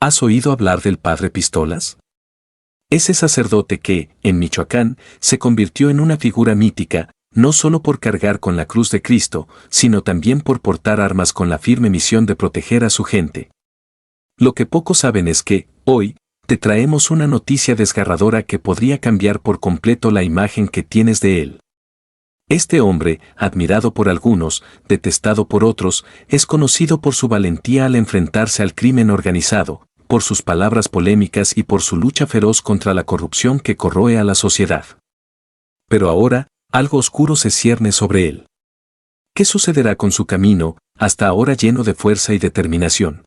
¿Has oído hablar del padre Pistolas? Ese sacerdote que, en Michoacán, se convirtió en una figura mítica, no solo por cargar con la cruz de Cristo, sino también por portar armas con la firme misión de proteger a su gente. Lo que pocos saben es que, hoy, te traemos una noticia desgarradora que podría cambiar por completo la imagen que tienes de él. Este hombre, admirado por algunos, detestado por otros, es conocido por su valentía al enfrentarse al crimen organizado, por sus palabras polémicas y por su lucha feroz contra la corrupción que corroe a la sociedad. Pero ahora, algo oscuro se cierne sobre él. ¿Qué sucederá con su camino, hasta ahora lleno de fuerza y determinación?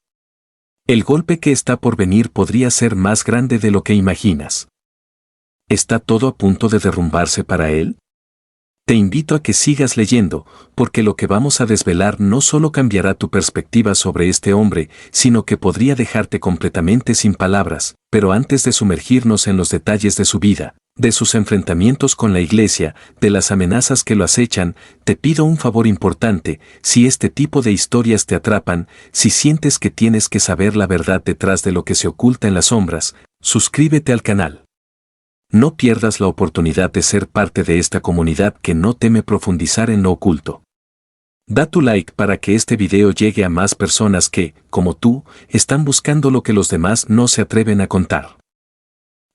El golpe que está por venir podría ser más grande de lo que imaginas. ¿Está todo a punto de derrumbarse para él? Te invito a que sigas leyendo, porque lo que vamos a desvelar no solo cambiará tu perspectiva sobre este hombre, sino que podría dejarte completamente sin palabras. Pero antes de sumergirnos en los detalles de su vida, de sus enfrentamientos con la iglesia, de las amenazas que lo acechan, te pido un favor importante: si este tipo de historias te atrapan, si sientes que tienes que saber la verdad detrás de lo que se oculta en las sombras, suscríbete al canal. No pierdas la oportunidad de ser parte de esta comunidad que no teme profundizar en lo oculto. Da tu like para que este video llegue a más personas que, como tú, están buscando lo que los demás no se atreven a contar.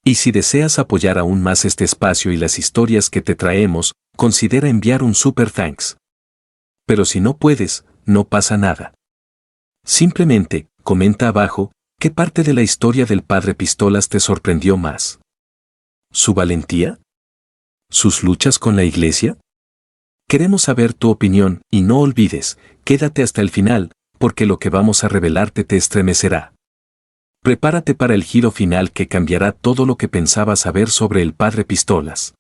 Y si deseas apoyar aún más este espacio y las historias que te traemos, considera enviar un super thanks. Pero si no puedes, no pasa nada. Simplemente, comenta abajo, ¿qué parte de la historia del padre Pistolas te sorprendió más? ¿Su valentía? ¿Sus luchas con la iglesia? Queremos saber tu opinión, y no olvides, quédate hasta el final, porque lo que vamos a revelarte te estremecerá. Prepárate para el giro final que cambiará todo lo que pensabas saber sobre el padre Pistolas.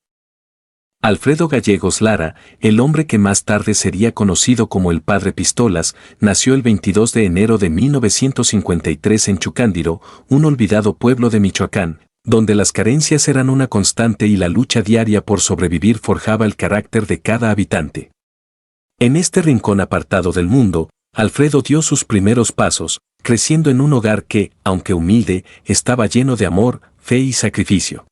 Alfredo Gallegos Lara, el hombre que más tarde sería conocido como el padre Pistolas, nació el 22 de enero de 1953 en Chucándiro, un olvidado pueblo de Michoacán, donde las carencias eran una constante y la lucha diaria por sobrevivir forjaba el carácter de cada habitante. En este rincón apartado del mundo, Alfredo dio sus primeros pasos, creciendo en un hogar que, aunque humilde, estaba lleno de amor, fe y sacrificio.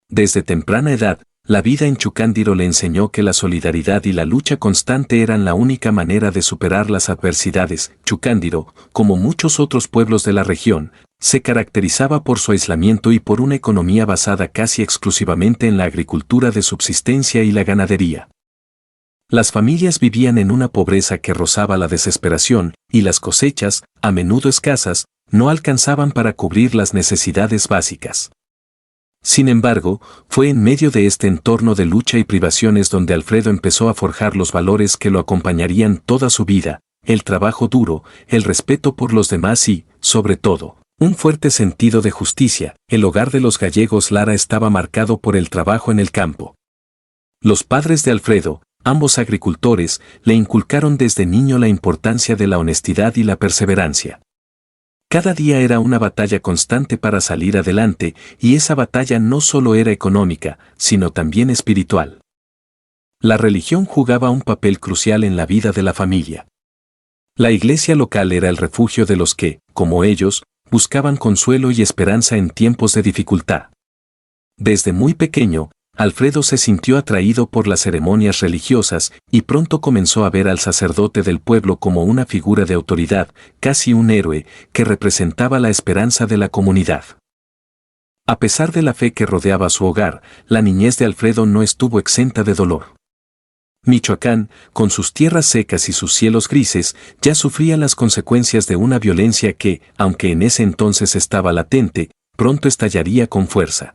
Desde temprana edad, la vida en Chucándiro le enseñó que la solidaridad y la lucha constante eran la única manera de superar las adversidades. Chucándiro, como muchos otros pueblos de la región, se caracterizaba por su aislamiento y por una economía basada casi exclusivamente en la agricultura de subsistencia y la ganadería. Las familias vivían en una pobreza que rozaba la desesperación, y las cosechas, a menudo escasas, no alcanzaban para cubrir las necesidades básicas. Sin embargo, fue en medio de este entorno de lucha y privaciones donde Alfredo empezó a forjar los valores que lo acompañarían toda su vida: el trabajo duro, el respeto por los demás y, sobre todo, un fuerte sentido de justicia. El hogar de los Gallegos Lara estaba marcado por el trabajo en el campo. Los padres de Alfredo, ambos agricultores, le inculcaron desde niño la importancia de la honestidad y la perseverancia. Cada día era una batalla constante para salir adelante, y esa batalla no solo era económica, sino también espiritual. La religión jugaba un papel crucial en la vida de la familia. La iglesia local era el refugio de los que, como ellos, buscaban consuelo y esperanza en tiempos de dificultad. Desde muy pequeño, Alfredo se sintió atraído por las ceremonias religiosas y pronto comenzó a ver al sacerdote del pueblo como una figura de autoridad, casi un héroe, que representaba la esperanza de la comunidad. A pesar de la fe que rodeaba su hogar, la niñez de Alfredo no estuvo exenta de dolor. Michoacán, con sus tierras secas y sus cielos grises, ya sufría las consecuencias de una violencia que, aunque en ese entonces estaba latente, pronto estallaría con fuerza.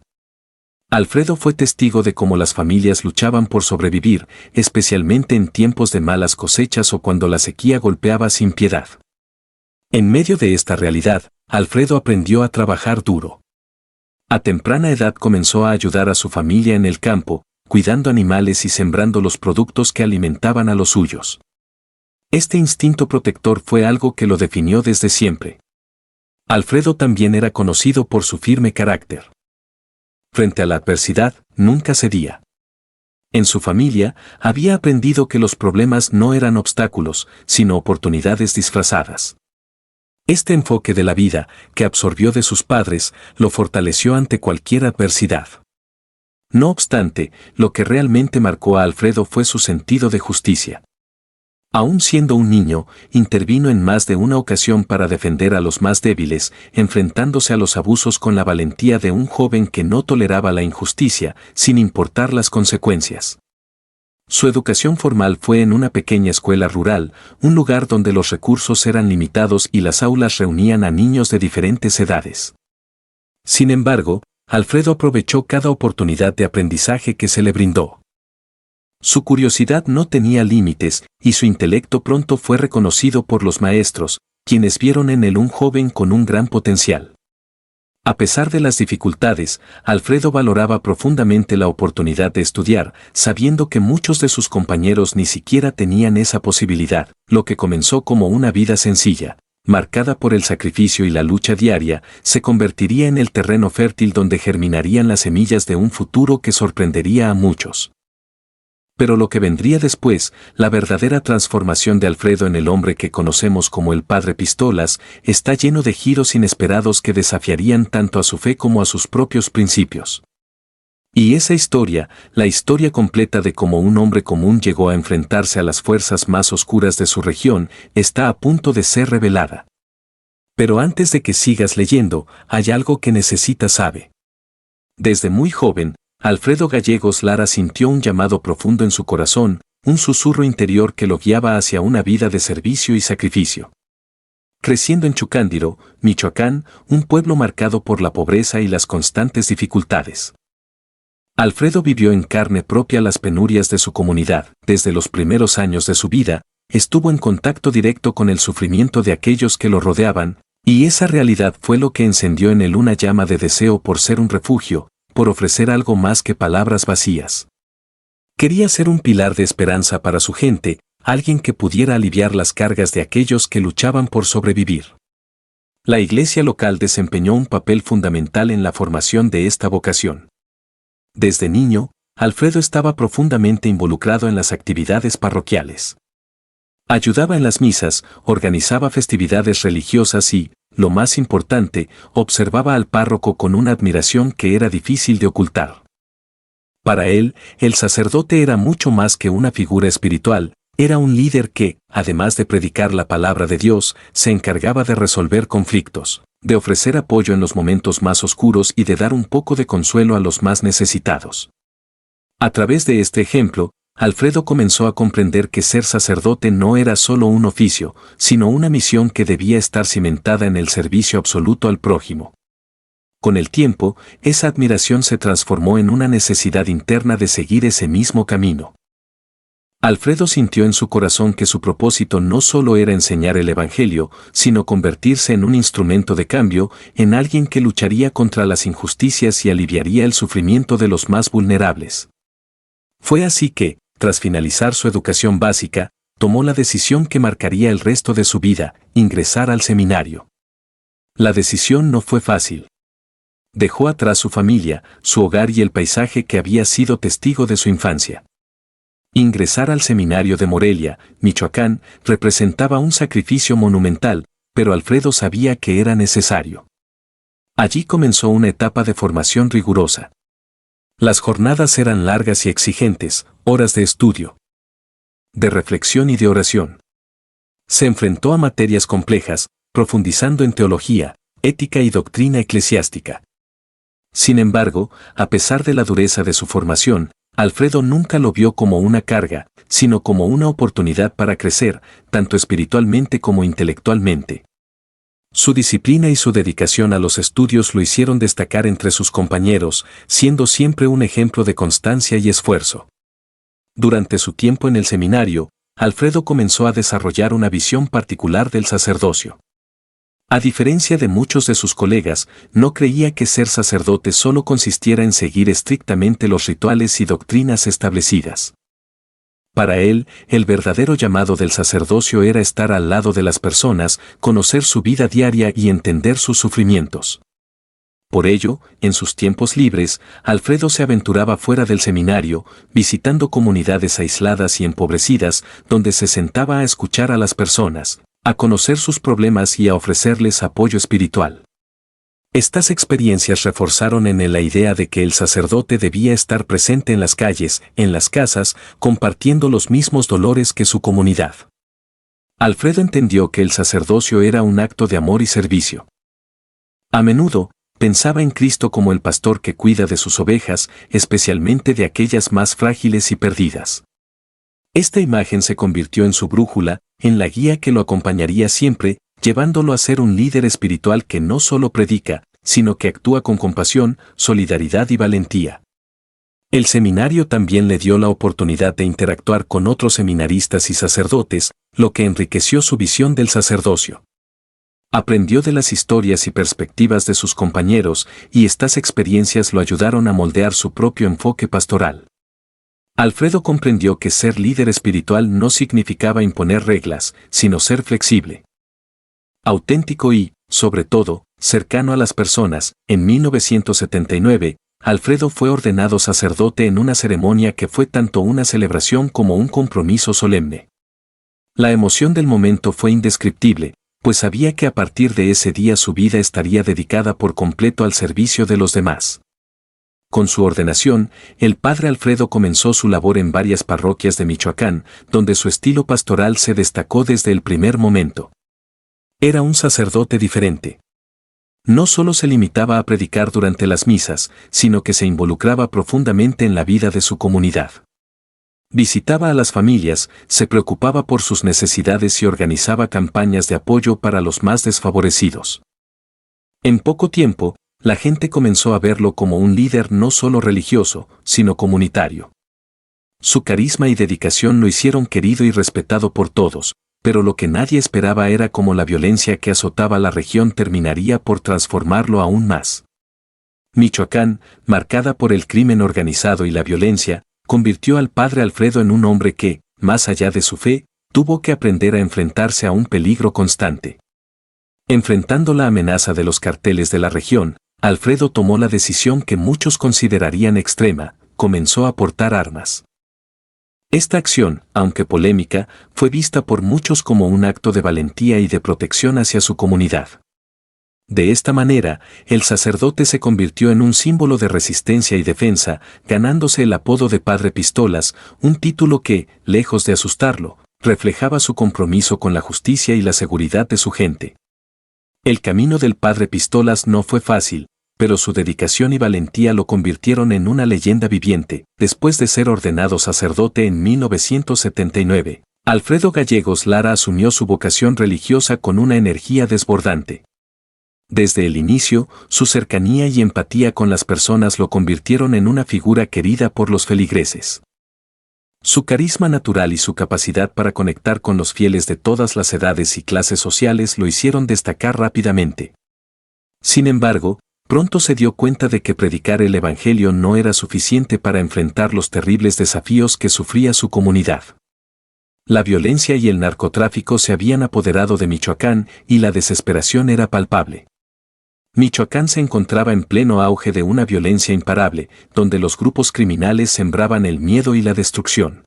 Alfredo fue testigo de cómo las familias luchaban por sobrevivir, especialmente en tiempos de malas cosechas o cuando la sequía golpeaba sin piedad. En medio de esta realidad, Alfredo aprendió a trabajar duro. A temprana edad comenzó a ayudar a su familia en el campo, cuidando animales y sembrando los productos que alimentaban a los suyos. Este instinto protector fue algo que lo definió desde siempre. Alfredo también era conocido por su firme carácter. Frente a la adversidad, nunca cedía. En su familia, había aprendido que los problemas no eran obstáculos, sino oportunidades disfrazadas. Este enfoque de la vida, que absorbió de sus padres, lo fortaleció ante cualquier adversidad. No obstante, lo que realmente marcó a Alfredo fue su sentido de justicia. Aún siendo un niño, intervino en más de una ocasión para defender a los más débiles, enfrentándose a los abusos con la valentía de un joven que no toleraba la injusticia, sin importar las consecuencias. Su educación formal fue en una pequeña escuela rural, un lugar donde los recursos eran limitados y las aulas reunían a niños de diferentes edades. Sin embargo, Alfredo aprovechó cada oportunidad de aprendizaje que se le brindó. Su curiosidad no tenía límites, y su intelecto pronto fue reconocido por los maestros, quienes vieron en él un joven con un gran potencial. A pesar de las dificultades, Alfredo valoraba profundamente la oportunidad de estudiar, sabiendo que muchos de sus compañeros ni siquiera tenían esa posibilidad. Lo que comenzó como una vida sencilla, marcada por el sacrificio y la lucha diaria, se convertiría en el terreno fértil donde germinarían las semillas de un futuro que sorprendería a muchos. Pero lo que vendría después, la verdadera transformación de Alfredo en el hombre que conocemos como el Padre Pistolas, está lleno de giros inesperados que desafiarían tanto a su fe como a sus propios principios. Y esa historia, la historia completa de cómo un hombre común llegó a enfrentarse a las fuerzas más oscuras de su región, está a punto de ser revelada. Pero antes de que sigas leyendo, hay algo que necesitas saber. Desde muy joven, Alfredo Gallegos Lara sintió un llamado profundo en su corazón, un susurro interior que lo guiaba hacia una vida de servicio y sacrificio. Creciendo en Chucándiro, Michoacán, un pueblo marcado por la pobreza y las constantes dificultades. Alfredo vivió en carne propia las penurias de su comunidad. Desde los primeros años de su vida, estuvo en contacto directo con el sufrimiento de aquellos que lo rodeaban, y esa realidad fue lo que encendió en él una llama de deseo por ser un refugio, por ofrecer algo más que palabras vacías. Quería ser un pilar de esperanza para su gente, alguien que pudiera aliviar las cargas de aquellos que luchaban por sobrevivir. La iglesia local desempeñó un papel fundamental en la formación de esta vocación. Desde niño, Alfredo estaba profundamente involucrado en las actividades parroquiales. Ayudaba en las misas, organizaba festividades religiosas y, lo más importante, observaba al párroco con una admiración que era difícil de ocultar. Para él, el sacerdote era mucho más que una figura espiritual, era un líder que, además de predicar la palabra de Dios, se encargaba de resolver conflictos, de ofrecer apoyo en los momentos más oscuros y de dar un poco de consuelo a los más necesitados. A través de este ejemplo, Alfredo comenzó a comprender que ser sacerdote no era solo un oficio, sino una misión que debía estar cimentada en el servicio absoluto al prójimo. Con el tiempo, esa admiración se transformó en una necesidad interna de seguir ese mismo camino. Alfredo sintió en su corazón que su propósito no solo era enseñar el Evangelio, sino convertirse en un instrumento de cambio, en alguien que lucharía contra las injusticias y aliviaría el sufrimiento de los más vulnerables. Fue así que, tras finalizar su educación básica, tomó la decisión que marcaría el resto de su vida, ingresar al seminario. La decisión no fue fácil. Dejó atrás su familia, su hogar y el paisaje que había sido testigo de su infancia. Ingresar al seminario de Morelia, Michoacán, representaba un sacrificio monumental, pero Alfredo sabía que era necesario. Allí comenzó una etapa de formación rigurosa. Las jornadas eran largas y exigentes, horas de estudio, de reflexión y de oración. Se enfrentó a materias complejas, profundizando en teología, ética y doctrina eclesiástica. Sin embargo, a pesar de la dureza de su formación, Alfredo nunca lo vio como una carga, sino como una oportunidad para crecer, tanto espiritualmente como intelectualmente. Su disciplina y su dedicación a los estudios lo hicieron destacar entre sus compañeros, siendo siempre un ejemplo de constancia y esfuerzo. Durante su tiempo en el seminario, Alfredo comenzó a desarrollar una visión particular del sacerdocio. A diferencia de muchos de sus colegas, no creía que ser sacerdote solo consistiera en seguir estrictamente los rituales y doctrinas establecidas. Para él, el verdadero llamado del sacerdocio era estar al lado de las personas, conocer su vida diaria y entender sus sufrimientos. Por ello, en sus tiempos libres, Alfredo se aventuraba fuera del seminario, visitando comunidades aisladas y empobrecidas, donde se sentaba a escuchar a las personas, a conocer sus problemas y a ofrecerles apoyo espiritual. Estas experiencias reforzaron en él la idea de que el sacerdote debía estar presente en las calles, en las casas, compartiendo los mismos dolores que su comunidad. Alfredo entendió que el sacerdocio era un acto de amor y servicio. A menudo, pensaba en Cristo como el pastor que cuida de sus ovejas, especialmente de aquellas más frágiles y perdidas. Esta imagen se convirtió en su brújula, en la guía que lo acompañaría siempre, llevándolo a ser un líder espiritual que no solo predica, sino que actúa con compasión, solidaridad y valentía. El seminario también le dio la oportunidad de interactuar con otros seminaristas y sacerdotes, lo que enriqueció su visión del sacerdocio. Aprendió de las historias y perspectivas de sus compañeros, y estas experiencias lo ayudaron a moldear su propio enfoque pastoral. Alfredo comprendió que ser líder espiritual no significaba imponer reglas, sino ser flexible, auténtico y, sobre todo, cercano a las personas. En 1979, Alfredo fue ordenado sacerdote en una ceremonia que fue tanto una celebración como un compromiso solemne. La emoción del momento fue indescriptible, pues sabía que a partir de ese día su vida estaría dedicada por completo al servicio de los demás. Con su ordenación, el padre Alfredo comenzó su labor en varias parroquias de Michoacán, donde su estilo pastoral se destacó desde el primer momento. Era un sacerdote diferente. No solo se limitaba a predicar durante las misas, sino que se involucraba profundamente en la vida de su comunidad. Visitaba a las familias, se preocupaba por sus necesidades y organizaba campañas de apoyo para los más desfavorecidos. En poco tiempo, la gente comenzó a verlo como un líder no solo religioso, sino comunitario. Su carisma y dedicación lo hicieron querido y respetado por todos, pero lo que nadie esperaba era cómo la violencia que azotaba la región terminaría por transformarlo aún más. Michoacán, marcada por el crimen organizado y la violencia, convirtió al padre Alfredo en un hombre que, más allá de su fe, tuvo que aprender a enfrentarse a un peligro constante. Enfrentando la amenaza de los carteles de la región, Alfredo tomó la decisión que muchos considerarían extrema: comenzó a portar armas. Esta acción, aunque polémica, fue vista por muchos como un acto de valentía y de protección hacia su comunidad. De esta manera, el sacerdote se convirtió en un símbolo de resistencia y defensa, ganándose el apodo de Padre Pistolas, un título que, lejos de asustarlo, reflejaba su compromiso con la justicia y la seguridad de su gente. El camino del Padre Pistolas no fue fácil, pero su dedicación y valentía lo convirtieron en una leyenda viviente. Después de ser ordenado sacerdote en 1979, Alfredo Gallegos Lara asumió su vocación religiosa con una energía desbordante. Desde el inicio, su cercanía y empatía con las personas lo convirtieron en una figura querida por los feligreses. Su carisma natural y su capacidad para conectar con los fieles de todas las edades y clases sociales lo hicieron destacar rápidamente. Sin embargo, pronto se dio cuenta de que predicar el Evangelio no era suficiente para enfrentar los terribles desafíos que sufría su comunidad. La violencia y el narcotráfico se habían apoderado de Michoacán y la desesperación era palpable. Michoacán se encontraba en pleno auge de una violencia imparable, donde los grupos criminales sembraban el miedo y la destrucción.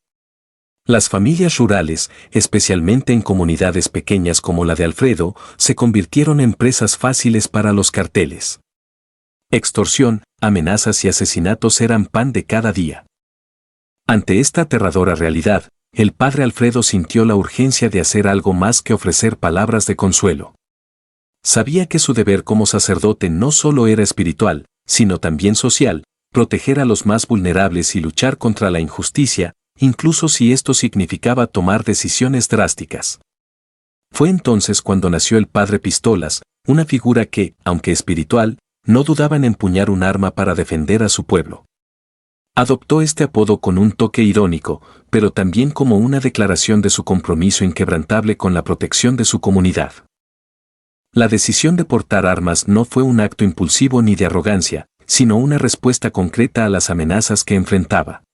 Las familias rurales, especialmente en comunidades pequeñas como la de Alfredo, se convirtieron en presas fáciles para los carteles. Extorsión, amenazas y asesinatos eran pan de cada día. Ante esta aterradora realidad, el padre Alfredo sintió la urgencia de hacer algo más que ofrecer palabras de consuelo. Sabía que su deber como sacerdote no solo era espiritual, sino también social: proteger a los más vulnerables y luchar contra la injusticia, incluso si esto significaba tomar decisiones drásticas. Fue entonces cuando nació el Padre Pistolas, una figura que, aunque espiritual, no dudaba en empuñar un arma para defender a su pueblo. Adoptó este apodo con un toque irónico, pero también como una declaración de su compromiso inquebrantable con la protección de su comunidad. La decisión de portar armas no fue un acto impulsivo ni de arrogancia, sino una respuesta concreta a las amenazas que enfrentaba.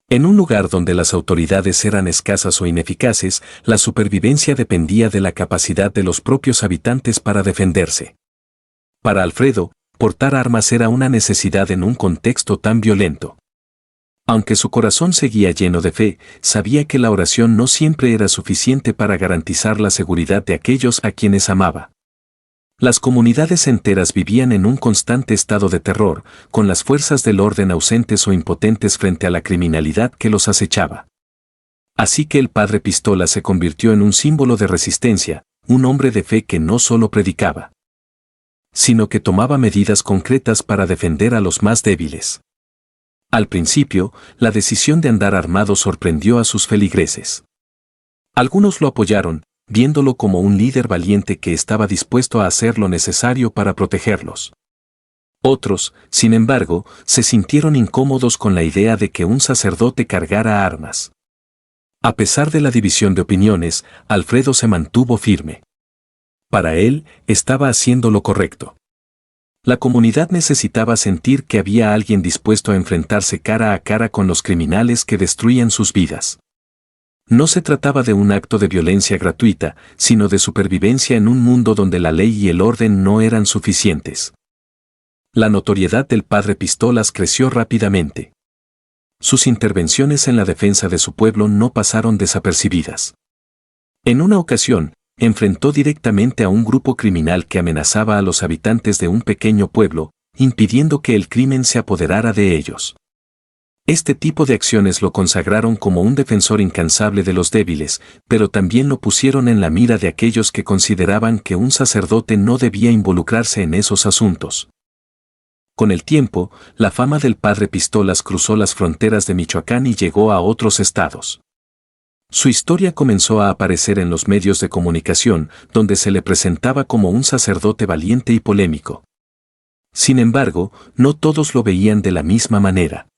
En un lugar donde las autoridades eran escasas o ineficaces, la supervivencia dependía de la capacidad de los propios habitantes para defenderse. Para Alfredo, portar armas era una necesidad en un contexto tan violento. Aunque su corazón seguía lleno de fe, sabía que la oración no siempre era suficiente para garantizar la seguridad de aquellos a quienes amaba. Las comunidades enteras vivían en un constante estado de terror, con las fuerzas del orden ausentes o impotentes frente a la criminalidad que los acechaba. Así que el padre Pistola se convirtió en un símbolo de resistencia, un hombre de fe que no solo predicaba, sino que tomaba medidas concretas para defender a los más débiles. Al principio, la decisión de andar armado sorprendió a sus feligreses. Algunos lo apoyaron, viéndolo como un líder valiente que estaba dispuesto a hacer lo necesario para protegerlos. Otros, sin embargo, se sintieron incómodos con la idea de que un sacerdote cargara armas. A pesar de la división de opiniones, Alfredo se mantuvo firme. Para él, estaba haciendo lo correcto. La comunidad necesitaba sentir que había alguien dispuesto a enfrentarse cara a cara con los criminales que destruían sus vidas. No se trataba de un acto de violencia gratuita, sino de supervivencia en un mundo donde la ley y el orden no eran suficientes. La notoriedad del padre Pistolas creció rápidamente. Sus intervenciones en la defensa de su pueblo no pasaron desapercibidas. En una ocasión, enfrentó directamente a un grupo criminal que amenazaba a los habitantes de un pequeño pueblo, impidiendo que el crimen se apoderara de ellos. Este tipo de acciones lo consagraron como un defensor incansable de los débiles, pero también lo pusieron en la mira de aquellos que consideraban que un sacerdote no debía involucrarse en esos asuntos. Con el tiempo, la fama del padre Pistolas cruzó las fronteras de Michoacán y llegó a otros estados. Su historia comenzó a aparecer en los medios de comunicación, donde se le presentaba como un sacerdote valiente y polémico. Sin embargo, no todos lo veían de la misma manera.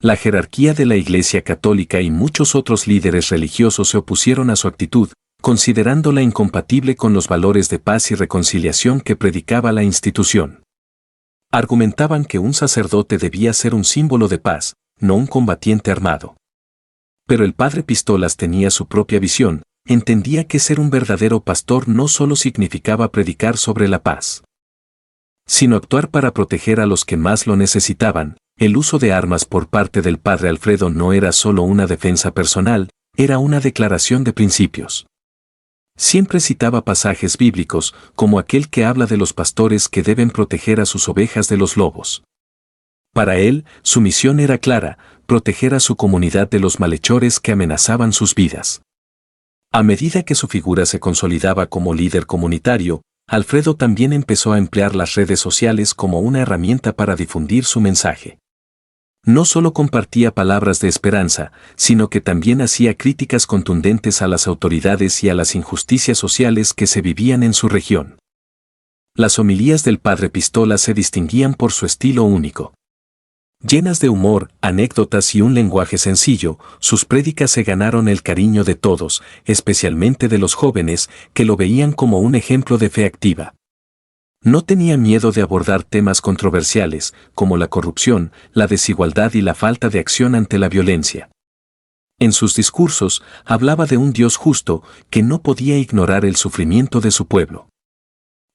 La jerarquía de la Iglesia Católica y muchos otros líderes religiosos se opusieron a su actitud, considerándola incompatible con los valores de paz y reconciliación que predicaba la institución. Argumentaban que un sacerdote debía ser un símbolo de paz, no un combatiente armado. Pero el padre Pistolas tenía su propia visión, entendía que ser un verdadero pastor no solo significaba predicar sobre la paz, sino actuar para proteger a los que más lo necesitaban. El uso de armas por parte del padre Alfredo no era solo una defensa personal, era una declaración de principios. Siempre citaba pasajes bíblicos, como aquel que habla de los pastores que deben proteger a sus ovejas de los lobos. Para él, su misión era clara: proteger a su comunidad de los malhechores que amenazaban sus vidas. A medida que su figura se consolidaba como líder comunitario, Alfredo también empezó a emplear las redes sociales como una herramienta para difundir su mensaje. No solo compartía palabras de esperanza, sino que también hacía críticas contundentes a las autoridades y a las injusticias sociales que se vivían en su región. Las homilías del padre Pistola se distinguían por su estilo único. Llenas de humor, anécdotas y un lenguaje sencillo, sus prédicas se ganaron el cariño de todos, especialmente de los jóvenes, que lo veían como un ejemplo de fe activa. No tenía miedo de abordar temas controversiales, como la corrupción, la desigualdad y la falta de acción ante la violencia. En sus discursos, hablaba de un Dios justo, que no podía ignorar el sufrimiento de su pueblo.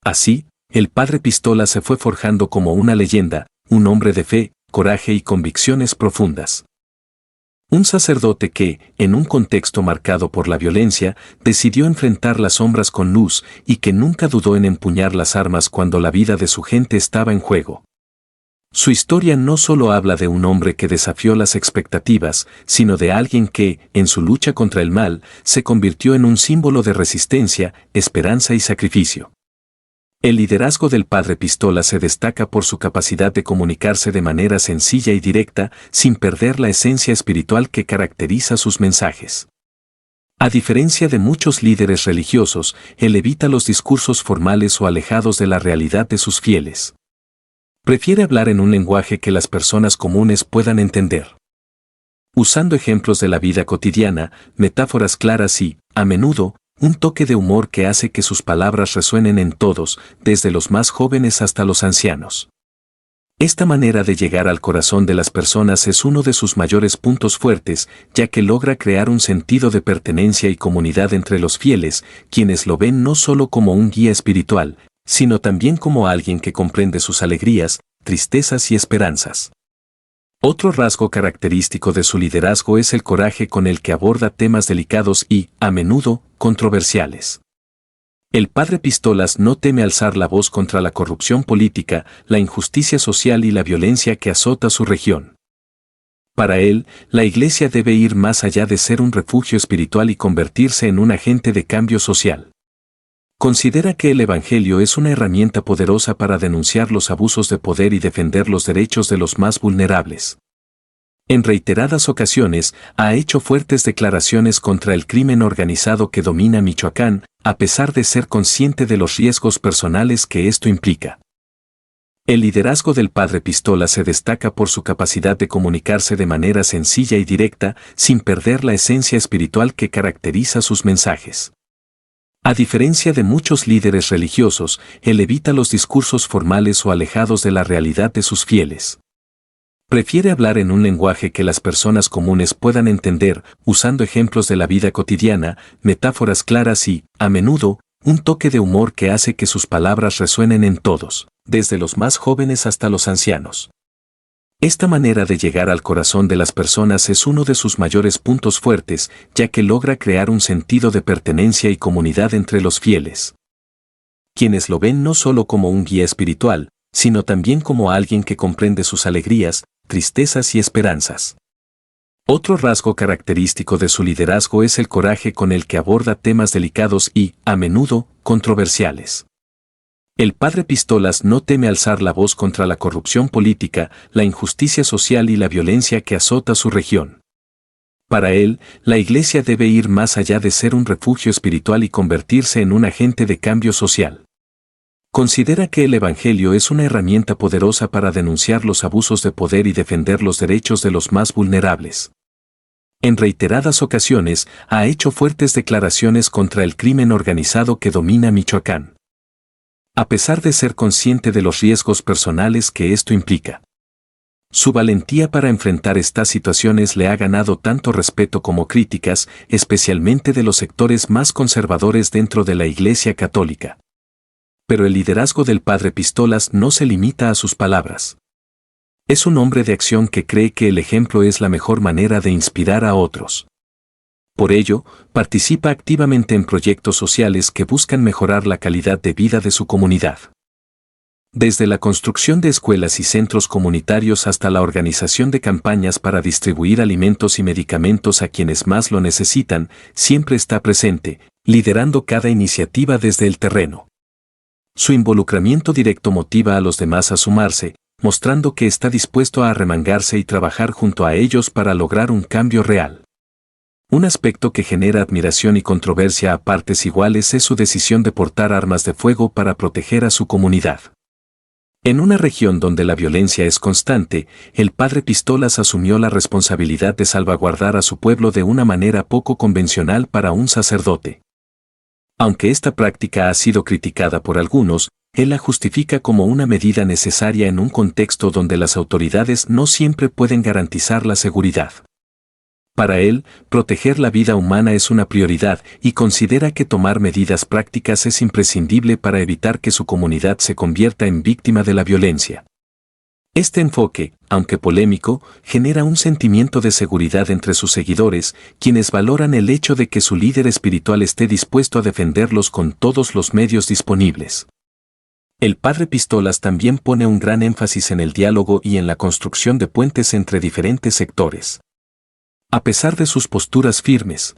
Así, el padre Pistola se fue forjando como una leyenda, un hombre de fe, coraje y convicciones profundas. Un sacerdote que, en un contexto marcado por la violencia, decidió enfrentar las sombras con luz y que nunca dudó en empuñar las armas cuando la vida de su gente estaba en juego. Su historia no solo habla de un hombre que desafió las expectativas, sino de alguien que, en su lucha contra el mal, se convirtió en un símbolo de resistencia, esperanza y sacrificio. El liderazgo del padre Pistola se destaca por su capacidad de comunicarse de manera sencilla y directa, sin perder la esencia espiritual que caracteriza sus mensajes. A diferencia de muchos líderes religiosos, él evita los discursos formales o alejados de la realidad de sus fieles. Prefiere hablar en un lenguaje que las personas comunes puedan entender. Usando ejemplos de la vida cotidiana, metáforas claras y, a menudo, un toque de humor que hace que sus palabras resuenen en todos, desde los más jóvenes hasta los ancianos. Esta manera de llegar al corazón de las personas es uno de sus mayores puntos fuertes, ya que logra crear un sentido de pertenencia y comunidad entre los fieles, quienes lo ven no solo como un guía espiritual, sino también como alguien que comprende sus alegrías, tristezas y esperanzas. Otro rasgo característico de su liderazgo es el coraje con el que aborda temas delicados y, a menudo, controversiales. El padre Pistolas no teme alzar la voz contra la corrupción política, la injusticia social y la violencia que azota su región. Para él, la Iglesia debe ir más allá de ser un refugio espiritual y convertirse en un agente de cambio social. Considera que el Evangelio es una herramienta poderosa para denunciar los abusos de poder y defender los derechos de los más vulnerables. En reiteradas ocasiones, ha hecho fuertes declaraciones contra el crimen organizado que domina Michoacán, a pesar de ser consciente de los riesgos personales que esto implica. El liderazgo del padre Pistola se destaca por su capacidad de comunicarse de manera sencilla y directa, sin perder la esencia espiritual que caracteriza sus mensajes. A diferencia de muchos líderes religiosos, él evita los discursos formales o alejados de la realidad de sus fieles. Prefiere hablar en un lenguaje que las personas comunes puedan entender, usando ejemplos de la vida cotidiana, metáforas claras y, a menudo, un toque de humor que hace que sus palabras resuenen en todos, desde los más jóvenes hasta los ancianos. Esta manera de llegar al corazón de las personas es uno de sus mayores puntos fuertes, ya que logra crear un sentido de pertenencia y comunidad entre los fieles, quienes lo ven no solo como un guía espiritual, sino también como alguien que comprende sus alegrías, tristezas y esperanzas. Otro rasgo característico de su liderazgo es el coraje con el que aborda temas delicados y, a menudo, controversiales. El padre Pistolas no teme alzar la voz contra la corrupción política, la injusticia social y la violencia que azota su región. Para él, la Iglesia debe ir más allá de ser un refugio espiritual y convertirse en un agente de cambio social. Considera que el Evangelio es una herramienta poderosa para denunciar los abusos de poder y defender los derechos de los más vulnerables. En reiteradas ocasiones, ha hecho fuertes declaraciones contra el crimen organizado que domina Michoacán, a pesar de ser consciente de los riesgos personales que esto implica. Su valentía para enfrentar estas situaciones le ha ganado tanto respeto como críticas, especialmente de los sectores más conservadores dentro de la Iglesia Católica. Pero el liderazgo del padre Pistolas no se limita a sus palabras. Es un hombre de acción que cree que el ejemplo es la mejor manera de inspirar a otros. Por ello, participa activamente en proyectos sociales que buscan mejorar la calidad de vida de su comunidad. Desde la construcción de escuelas y centros comunitarios hasta la organización de campañas para distribuir alimentos y medicamentos a quienes más lo necesitan, siempre está presente, liderando cada iniciativa desde el terreno. Su involucramiento directo motiva a los demás a sumarse, mostrando que está dispuesto a arremangarse y trabajar junto a ellos para lograr un cambio real. Un aspecto que genera admiración y controversia a partes iguales es su decisión de portar armas de fuego para proteger a su comunidad. En una región donde la violencia es constante, el padre Pistolas asumió la responsabilidad de salvaguardar a su pueblo de una manera poco convencional para un sacerdote. Aunque esta práctica ha sido criticada por algunos, él la justifica como una medida necesaria en un contexto donde las autoridades no siempre pueden garantizar la seguridad. Para él, proteger la vida humana es una prioridad y considera que tomar medidas prácticas es imprescindible para evitar que su comunidad se convierta en víctima de la violencia. Este enfoque, aunque polémico, genera un sentimiento de seguridad entre sus seguidores, quienes valoran el hecho de que su líder espiritual esté dispuesto a defenderlos con todos los medios disponibles. El padre Pistolas también pone un gran énfasis en el diálogo y en la construcción de puentes entre diferentes sectores. A pesar de sus posturas firmes,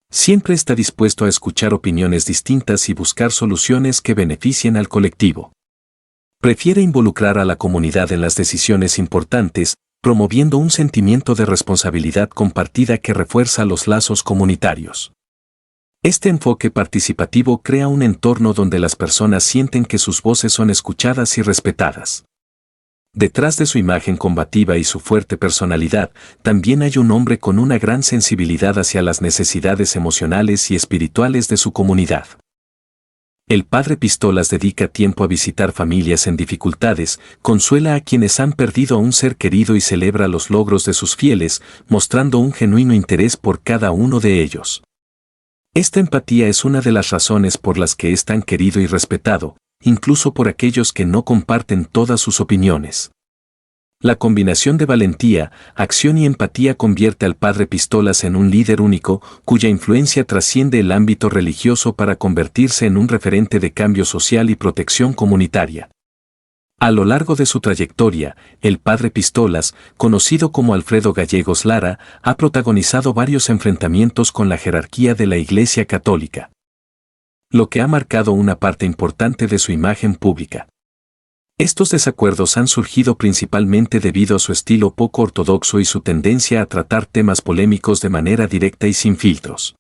siempre está dispuesto a escuchar opiniones distintas y buscar soluciones que beneficien al colectivo. Prefiere involucrar a la comunidad en las decisiones importantes, promoviendo un sentimiento de responsabilidad compartida que refuerza los lazos comunitarios. Este enfoque participativo crea un entorno donde las personas sienten que sus voces son escuchadas y respetadas. Detrás de su imagen combativa y su fuerte personalidad, también hay un hombre con una gran sensibilidad hacia las necesidades emocionales y espirituales de su comunidad. El padre Pistolas dedica tiempo a visitar familias en dificultades, consuela a quienes han perdido a un ser querido y celebra los logros de sus fieles, mostrando un genuino interés por cada uno de ellos. Esta empatía es una de las razones por las que es tan querido y respetado, incluso por aquellos que no comparten todas sus opiniones. La combinación de valentía, acción y empatía convierte al padre Pistolas en un líder único, cuya influencia trasciende el ámbito religioso para convertirse en un referente de cambio social y protección comunitaria. A lo largo de su trayectoria, el padre Pistolas, conocido como Alfredo Gallegos Lara, ha protagonizado varios enfrentamientos con la jerarquía de la Iglesia Católica, lo que ha marcado una parte importante de su imagen pública. Estos desacuerdos han surgido principalmente debido a su estilo poco ortodoxo y su tendencia a tratar temas polémicos de manera directa y sin filtros.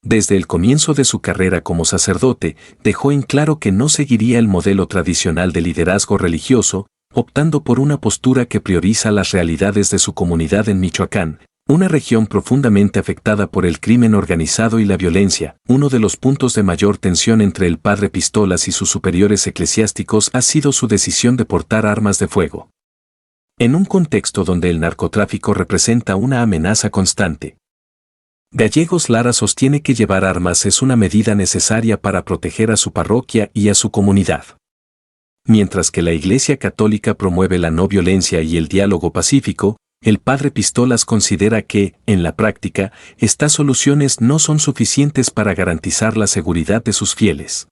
Desde el comienzo de su carrera como sacerdote, dejó en claro que no seguiría el modelo tradicional de liderazgo religioso, optando por una postura que prioriza las realidades de su comunidad en Michoacán, una región profundamente afectada por el crimen organizado y la violencia. Uno de los puntos de mayor tensión entre el padre Pistolas y sus superiores eclesiásticos ha sido su decisión de portar armas de fuego. En un contexto donde el narcotráfico representa una amenaza constante, Gallegos Lara sostiene que llevar armas es una medida necesaria para proteger a su parroquia y a su comunidad. Mientras que la Iglesia Católica promueve la no violencia y el diálogo pacífico, el padre Pistolas considera que, en la práctica, estas soluciones no son suficientes para garantizar la seguridad de sus fieles.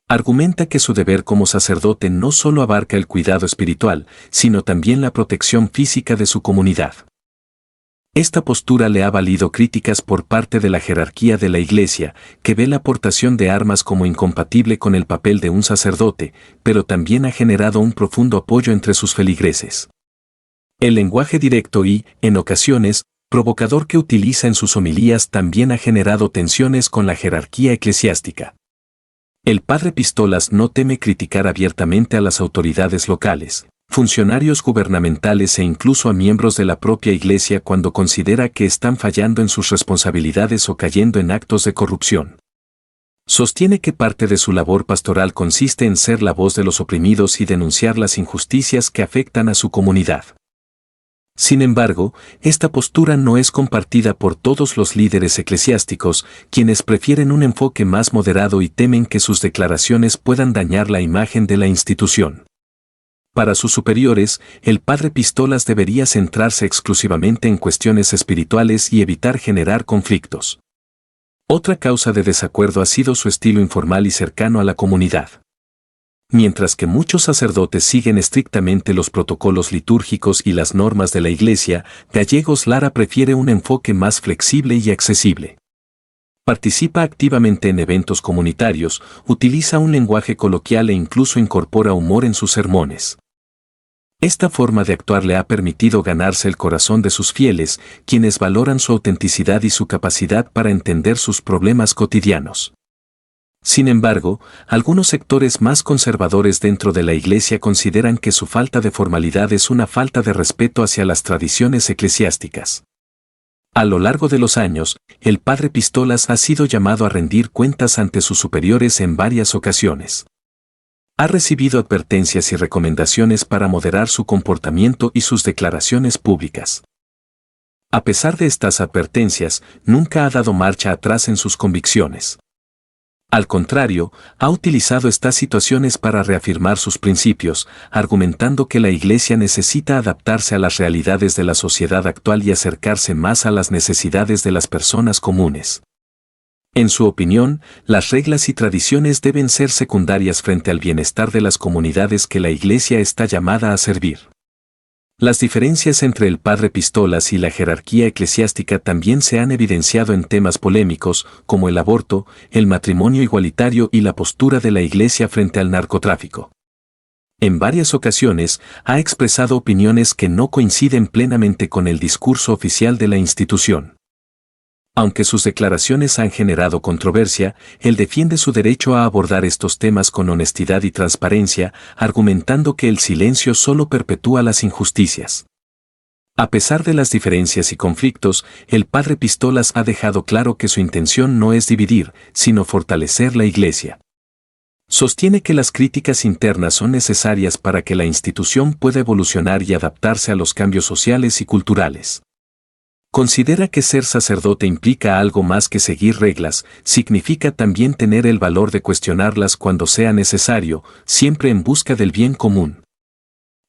Argumenta que su deber como sacerdote no solo abarca el cuidado espiritual, sino también la protección física de su comunidad. Esta postura le ha valido críticas por parte de la jerarquía de la Iglesia, que ve la portación de armas como incompatible con el papel de un sacerdote, pero también ha generado un profundo apoyo entre sus feligreses. El lenguaje directo y, en ocasiones, provocador que utiliza en sus homilías también ha generado tensiones con la jerarquía eclesiástica. El padre Pistolas no teme criticar abiertamente a las autoridades locales, funcionarios gubernamentales e incluso a miembros de la propia Iglesia cuando considera que están fallando en sus responsabilidades o cayendo en actos de corrupción. Sostiene que parte de su labor pastoral consiste en ser la voz de los oprimidos y denunciar las injusticias que afectan a su comunidad. Sin embargo, esta postura no es compartida por todos los líderes eclesiásticos, quienes prefieren un enfoque más moderado y temen que sus declaraciones puedan dañar la imagen de la institución. Para sus superiores, el padre Pistolas debería centrarse exclusivamente en cuestiones espirituales y evitar generar conflictos. Otra causa de desacuerdo ha sido su estilo informal y cercano a la comunidad. Mientras que muchos sacerdotes siguen estrictamente los protocolos litúrgicos y las normas de la Iglesia, Gallegos Lara prefiere un enfoque más flexible y accesible. Participa activamente en eventos comunitarios, utiliza un lenguaje coloquial e incluso incorpora humor en sus sermones. Esta forma de actuar le ha permitido ganarse el corazón de sus fieles, quienes valoran su autenticidad y su capacidad para entender sus problemas cotidianos. Sin embargo, algunos sectores más conservadores dentro de la Iglesia consideran que su falta de formalidad es una falta de respeto hacia las tradiciones eclesiásticas. A lo largo de los años, el padre Pistolas ha sido llamado a rendir cuentas ante sus superiores en varias ocasiones. Ha recibido advertencias y recomendaciones para moderar su comportamiento y sus declaraciones públicas. A pesar de estas advertencias, nunca ha dado marcha atrás en sus convicciones. Al contrario, ha utilizado estas situaciones para reafirmar sus principios, argumentando que la Iglesia necesita adaptarse a las realidades de la sociedad actual y acercarse más a las necesidades de las personas comunes. En su opinión, las reglas y tradiciones deben ser secundarias frente al bienestar de las comunidades que la Iglesia está llamada a servir. Las diferencias entre el padre Pistolas y la jerarquía eclesiástica también se han evidenciado en temas polémicos, como el aborto, el matrimonio igualitario y la postura de la Iglesia frente al narcotráfico. En varias ocasiones, ha expresado opiniones que no coinciden plenamente con el discurso oficial de la institución. Aunque sus declaraciones han generado controversia, él defiende su derecho a abordar estos temas con honestidad y transparencia, argumentando que el silencio solo perpetúa las injusticias. A pesar de las diferencias y conflictos, el padre Pistolas ha dejado claro que su intención no es dividir, sino fortalecer la Iglesia. Sostiene que las críticas internas son necesarias para que la institución pueda evolucionar y adaptarse a los cambios sociales y culturales. Considera que ser sacerdote implica algo más que seguir reglas, significa también tener el valor de cuestionarlas cuando sea necesario, siempre en busca del bien común.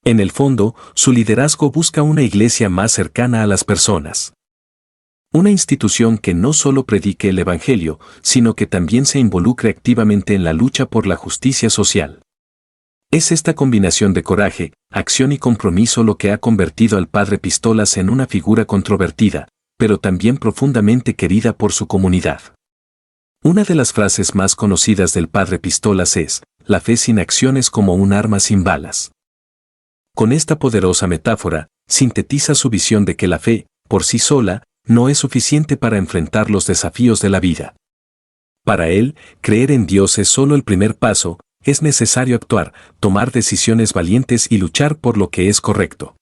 En el fondo, su liderazgo busca una iglesia más cercana a las personas. Una institución que no solo predique el Evangelio, sino que también se involucre activamente en la lucha por la justicia social. Es esta combinación de coraje, acción y compromiso lo que ha convertido al Padre Pistolas en una figura controvertida, pero también profundamente querida por su comunidad. Una de las frases más conocidas del Padre Pistolas es: la fe sin acción es como un arma sin balas. Con esta poderosa metáfora, sintetiza su visión de que la fe, por sí sola, no es suficiente para enfrentar los desafíos de la vida. Para él, creer en Dios es solo el primer paso, es necesario actuar, tomar decisiones valientes y luchar por lo que es correcto.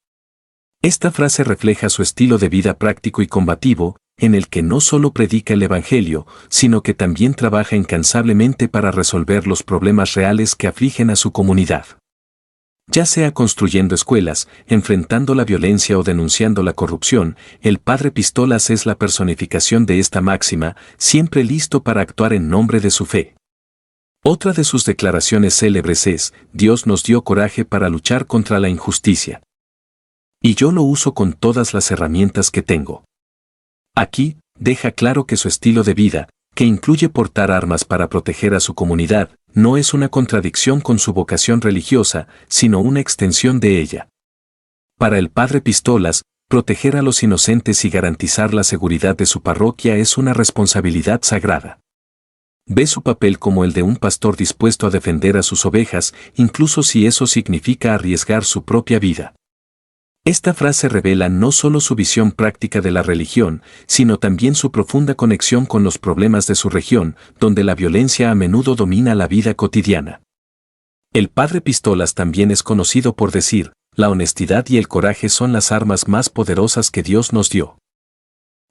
Esta frase refleja su estilo de vida práctico y combativo, en el que no solo predica el Evangelio, sino que también trabaja incansablemente para resolver los problemas reales que afligen a su comunidad. Ya sea construyendo escuelas, enfrentando la violencia o denunciando la corrupción, el Padre Pistolas es la personificación de esta máxima, siempre listo para actuar en nombre de su fe. Otra de sus declaraciones célebres es: Dios nos dio coraje para luchar contra la injusticia. Y yo lo uso con todas las herramientas que tengo. Aquí, deja claro que su estilo de vida, que incluye portar armas para proteger a su comunidad, no es una contradicción con su vocación religiosa, sino una extensión de ella. Para el Padre Pistolas, proteger a los inocentes y garantizar la seguridad de su parroquia es una responsabilidad sagrada. Ve su papel como el de un pastor dispuesto a defender a sus ovejas, incluso si eso significa arriesgar su propia vida. Esta frase revela no solo su visión práctica de la religión, sino también su profunda conexión con los problemas de su región, donde la violencia a menudo domina la vida cotidiana. El Padre Pistolas también es conocido por decir: la honestidad y el coraje son las armas más poderosas que Dios nos dio.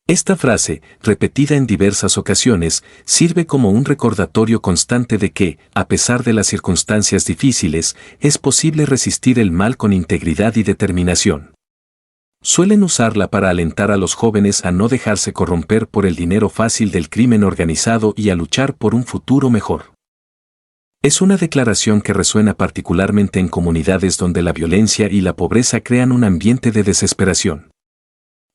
Esta frase, repetida en diversas ocasiones, sirve como un recordatorio constante de que, a pesar de las circunstancias difíciles, es posible resistir el mal con integridad y determinación. Suelen usarla para alentar a los jóvenes a no dejarse corromper por el dinero fácil del crimen organizado y a luchar por un futuro mejor. Es una declaración que resuena particularmente en comunidades donde la violencia y la pobreza crean un ambiente de desesperación.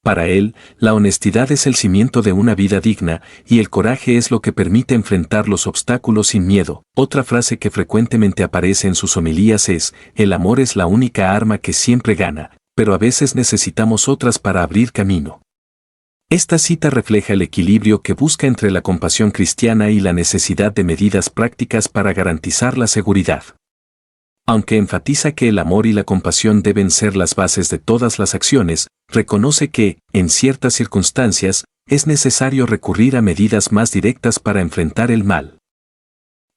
Para él, la honestidad es el cimiento de una vida digna, y el coraje es lo que permite enfrentar los obstáculos sin miedo. Otra frase que frecuentemente aparece en sus homilías es: el amor es la única arma que siempre gana, pero a veces necesitamos otras para abrir camino. Esta cita refleja el equilibrio que busca entre la compasión cristiana y la necesidad de medidas prácticas para garantizar la seguridad. Aunque enfatiza que el amor y la compasión deben ser las bases de todas las acciones, reconoce que, en ciertas circunstancias, es necesario recurrir a medidas más directas para enfrentar el mal.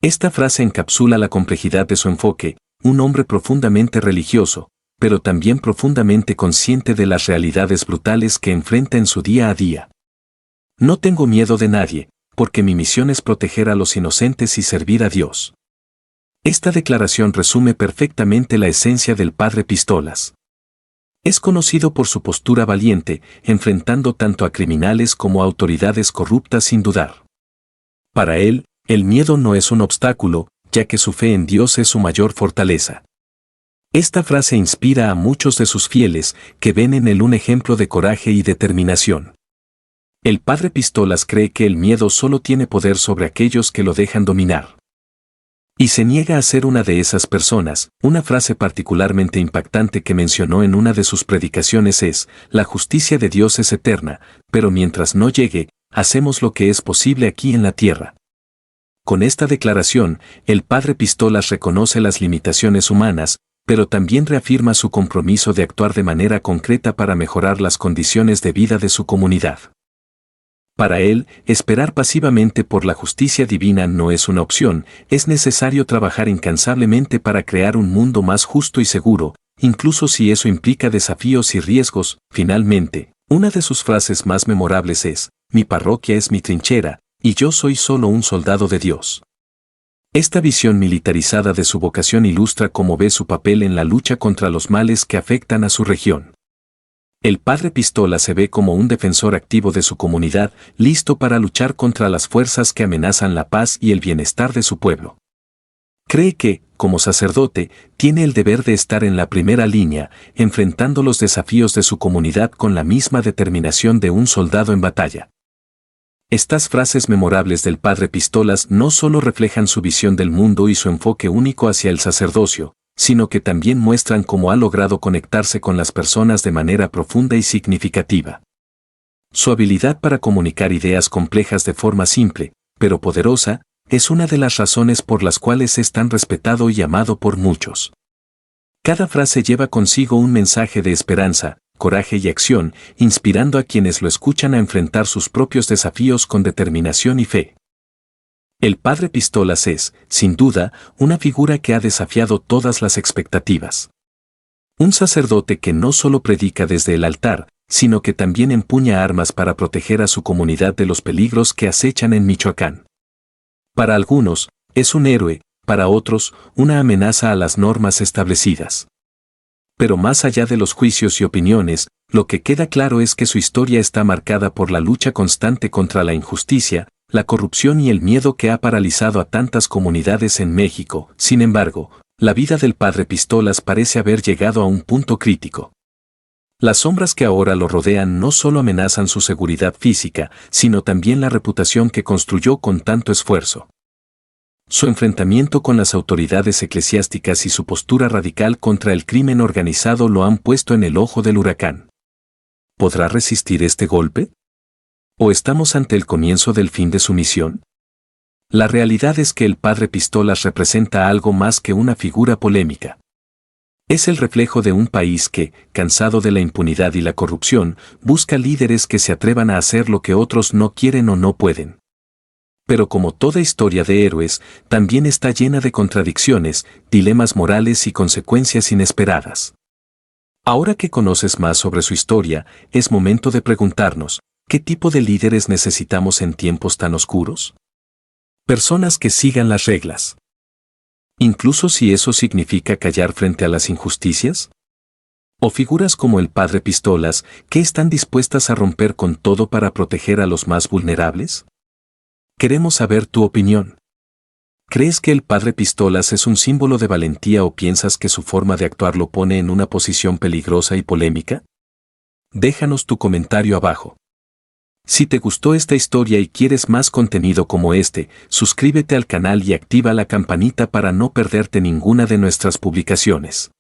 Esta frase encapsula la complejidad de su enfoque: un hombre profundamente religioso, pero también profundamente consciente de las realidades brutales que enfrenta en su día a día. No tengo miedo de nadie, porque mi misión es proteger a los inocentes y servir a Dios. Esta declaración resume perfectamente la esencia del Padre Pistolas. Es conocido por su postura valiente, enfrentando tanto a criminales como a autoridades corruptas sin dudar. Para él, el miedo no es un obstáculo, ya que su fe en Dios es su mayor fortaleza. Esta frase inspira a muchos de sus fieles, que ven en él un ejemplo de coraje y determinación. El Padre Pistolas cree que el miedo solo tiene poder sobre aquellos que lo dejan dominar. Y se niega a ser una de esas personas. Una frase particularmente impactante que mencionó en una de sus predicaciones es: la justicia de Dios es eterna, pero mientras no llegue, hacemos lo que es posible aquí en la tierra. Con esta declaración, el Padre Pistolas reconoce las limitaciones humanas, pero también reafirma su compromiso de actuar de manera concreta para mejorar las condiciones de vida de su comunidad. Para él, esperar pasivamente por la justicia divina no es una opción, es necesario trabajar incansablemente para crear un mundo más justo y seguro, incluso si eso implica desafíos y riesgos. Finalmente, una de sus frases más memorables es: mi parroquia es mi trinchera, y yo soy solo un soldado de Dios. Esta visión militarizada de su vocación ilustra cómo ve su papel en la lucha contra los males que afectan a su región. El Padre Pistolas se ve como un defensor activo de su comunidad, listo para luchar contra las fuerzas que amenazan la paz y el bienestar de su pueblo. Cree que, como sacerdote, tiene el deber de estar en la primera línea, enfrentando los desafíos de su comunidad con la misma determinación de un soldado en batalla. Estas frases memorables del padre Pistolas no solo reflejan su visión del mundo y su enfoque único hacia el sacerdocio, sino que también muestran cómo ha logrado conectarse con las personas de manera profunda y significativa. Su habilidad para comunicar ideas complejas de forma simple, pero poderosa, es una de las razones por las cuales es tan respetado y amado por muchos. Cada frase lleva consigo un mensaje de esperanza, coraje y acción, inspirando a quienes lo escuchan a enfrentar sus propios desafíos con determinación y fe. El padre Pistolas es, sin duda, una figura que ha desafiado todas las expectativas. Un sacerdote que no solo predica desde el altar, sino que también empuña armas para proteger a su comunidad de los peligros que acechan en Michoacán. Para algunos, es un héroe, para otros, una amenaza a las normas establecidas. Pero más allá de los juicios y opiniones, lo que queda claro es que su historia está marcada por la lucha constante contra la injusticia, la corrupción y el miedo que ha paralizado a tantas comunidades en México. Sin embargo, la vida del padre Pistolas parece haber llegado a un punto crítico. Las sombras que ahora lo rodean no solo amenazan su seguridad física, sino también la reputación que construyó con tanto esfuerzo. Su enfrentamiento con las autoridades eclesiásticas y su postura radical contra el crimen organizado lo han puesto en el ojo del huracán. ¿Podrá resistir este golpe? ¿O estamos ante el comienzo del fin de su misión? La realidad es que el padre Pistolas representa algo más que una figura polémica. Es el reflejo de un país que, cansado de la impunidad y la corrupción, busca líderes que se atrevan a hacer lo que otros no quieren o no pueden. Pero como toda historia de héroes, también está llena de contradicciones, dilemas morales y consecuencias inesperadas. Ahora que conoces más sobre su historia, es momento de preguntarnos, ¿qué tipo de líderes necesitamos en tiempos tan oscuros? Personas que sigan las reglas. Incluso si eso significa callar frente a las injusticias. O figuras como el padre Pistolas, que están dispuestas a romper con todo para proteger a los más vulnerables. Queremos saber tu opinión. ¿Crees que el padre Pistolas es un símbolo de valentía o piensas que su forma de actuar lo pone en una posición peligrosa y polémica? Déjanos tu comentario abajo. Si te gustó esta historia y quieres más contenido como este, suscríbete al canal y activa la campanita para no perderte ninguna de nuestras publicaciones.